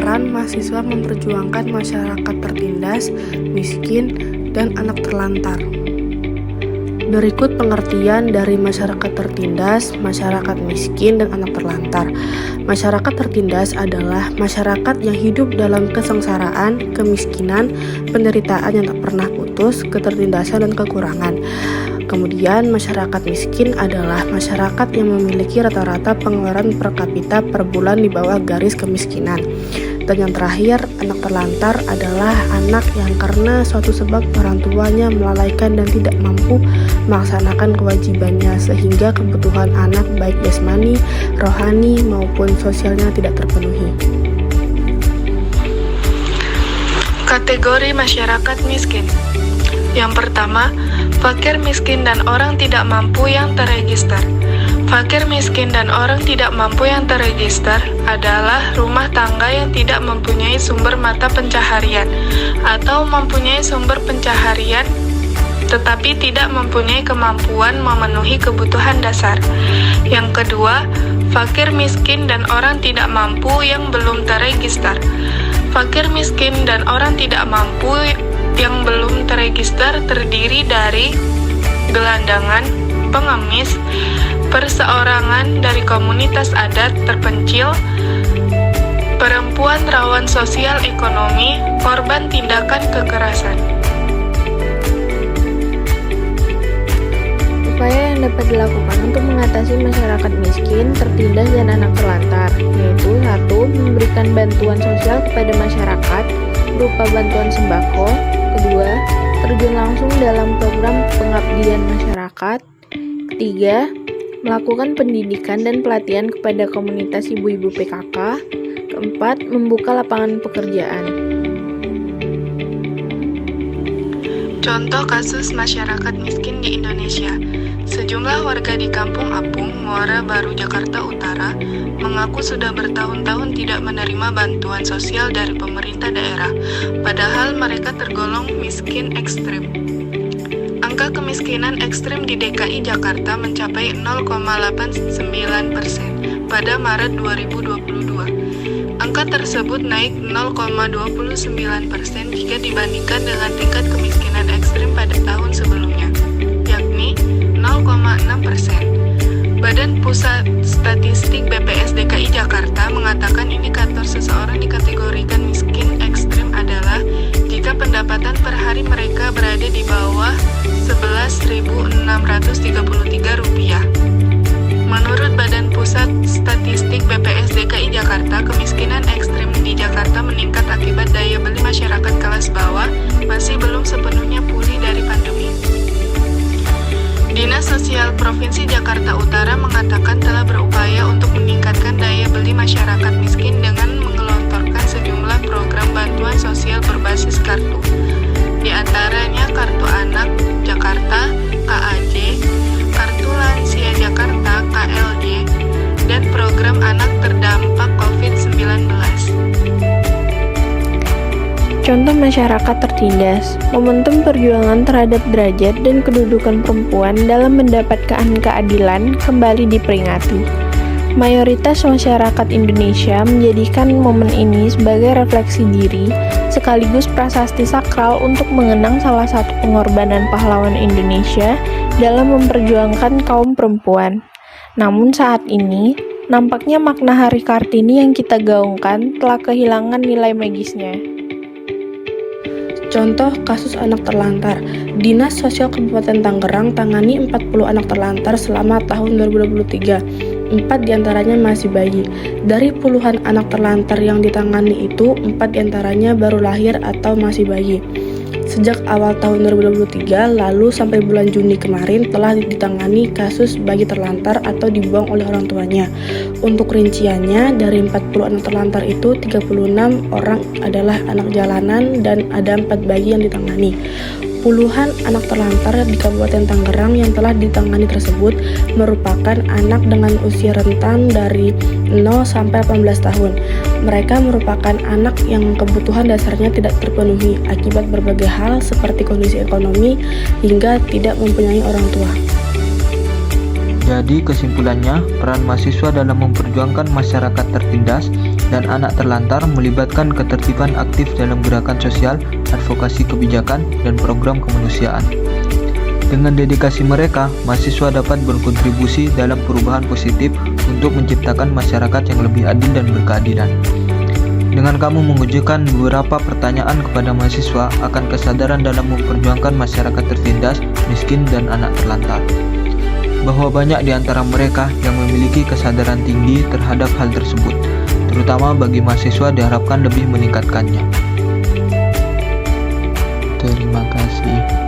peran mahasiswa memperjuangkan masyarakat tertindas, miskin, dan anak terlantar. Berikut pengertian dari masyarakat tertindas, masyarakat miskin, dan anak terlantar. Masyarakat tertindas adalah masyarakat yang hidup dalam kesengsaraan, kemiskinan, penderitaan yang tak pernah putus, ketertindasan, dan kekurangan. Kemudian masyarakat miskin adalah masyarakat yang memiliki rata-rata pengeluaran per kapita per bulan di bawah garis kemiskinan. Dan yang terakhir, anak terlantar adalah anak yang karena suatu sebab orang tuanya melalaikan dan tidak mampu melaksanakan kewajibannya sehingga kebutuhan anak baik jasmani, rohani maupun sosialnya tidak terpenuhi. Kategori masyarakat miskin. Yang pertama, fakir miskin dan orang tidak mampu yang terregister. Fakir miskin dan orang tidak mampu yang terregister adalah rumah tangga yang tidak mempunyai sumber mata pencaharian atau mempunyai sumber pencaharian tetapi tidak mempunyai kemampuan memenuhi kebutuhan dasar. Yang kedua, fakir miskin dan orang tidak mampu yang belum terregister. Fakir miskin dan orang tidak mampu yang belum terregister terdiri dari gelandangan, pengemis, perseorangan dari komunitas adat terpencil, perempuan rawan sosial ekonomi, korban tindakan kekerasan. Upaya yang dapat dilakukan untuk mengatasi masyarakat miskin, tertindas, dan anak terlantar, yaitu 1. Memberikan bantuan sosial kepada masyarakat berupa bantuan sembako. 2. Terjun langsung dalam program pengabdian masyarakat. 3. Melakukan pendidikan dan pelatihan kepada komunitas ibu-ibu PKK. 4. Membuka lapangan pekerjaan. Contoh kasus masyarakat miskin di Indonesia. Sejumlah warga di Kampung Apung, Muara Baru, Jakarta Utara, mengaku sudah bertahun-tahun tidak menerima bantuan sosial dari pemerintah daerah, padahal mereka tergolong miskin ekstrim. Angka kemiskinan ekstrim di DKI Jakarta mencapai 0,89% pada Maret 2022. Angka tersebut naik 0,29% jika dibandingkan dengan tingkat kemiskinan ekstrim pada tahun sebelumnya, yakni 0,6%. Badan Pusat Statistik BPS DKI Jakarta mengatakan indikator seseorang dikategorikan miskin ekstrim adalah jika pendapatan per hari mereka berada di bawah Rp11.633. Menurut Badan Pusat Statistik BPS DKI Jakarta, kemiskinan ekstrim di Jakarta meningkat akibat daya beli masyarakat kelas bawah masih belum sepenuhnya pulih dari pandemi. Dinas Sosial Provinsi Jakarta Utara mengatakan telah berupaya untuk meningkatkan daya beli masyarakat miskin dengan menggelontorkan sejumlah program bantuan sosial berbasis kartu. Di antaranya Kartu Anak Jakarta, KAJ, Kartu Lansia Jakarta, KLJ, dan Program Anak Terdampak COVID-19. Contoh masyarakat tertindas, momentum perjuangan terhadap derajat dan kedudukan perempuan dalam mendapatkan keadilan kembali diperingati. Mayoritas masyarakat Indonesia menjadikan momen ini sebagai refleksi diri, sekaligus prasasti sakral untuk mengenang salah satu pengorbanan pahlawan Indonesia dalam memperjuangkan kaum perempuan. Namun saat ini, nampaknya makna Hari Kartini yang kita gaungkan telah kehilangan nilai magisnya. Contoh kasus anak terlantar. Dinas Sosial Kabupaten Tangerang tangani 40 anak terlantar selama tahun 2023. 4 diantaranya masih bayi. Dari puluhan anak terlantar yang ditangani itu, 4 diantaranya baru lahir atau masih bayi. Sejak awal tahun 2023 lalu sampai bulan Juni kemarin telah ditangani kasus bayi terlantar atau dibuang oleh orang tuanya. Untuk rinciannya, dari 40 anak terlantar itu 36 orang adalah anak jalanan dan ada 4 bayi yang ditangani. Puluhan anak terlantar di Kabupaten Tangerang yang telah ditangani tersebut merupakan anak dengan usia rentan dari 0 sampai 18 tahun. Mereka merupakan anak yang kebutuhan dasarnya tidak terpenuhi akibat berbagai hal seperti kondisi ekonomi hingga tidak mempunyai orang tua. Jadi kesimpulannya, peran mahasiswa dalam memperjuangkan masyarakat tertindas dan anak terlantar melibatkan ketertiban aktif dalam gerakan sosial, advokasi kebijakan, dan program kemanusiaan. Dengan dedikasi mereka, mahasiswa dapat berkontribusi dalam perubahan positif untuk menciptakan masyarakat yang lebih adil dan berkeadilan. Dengan kamu mengajukan beberapa pertanyaan kepada mahasiswa akan kesadaran dalam memperjuangkan masyarakat tertindas, miskin, dan anak terlantar, bahwa banyak di antara mereka yang memiliki kesadaran tinggi terhadap hal tersebut, terutama bagi mahasiswa diharapkan lebih meningkatkannya. Terima kasih.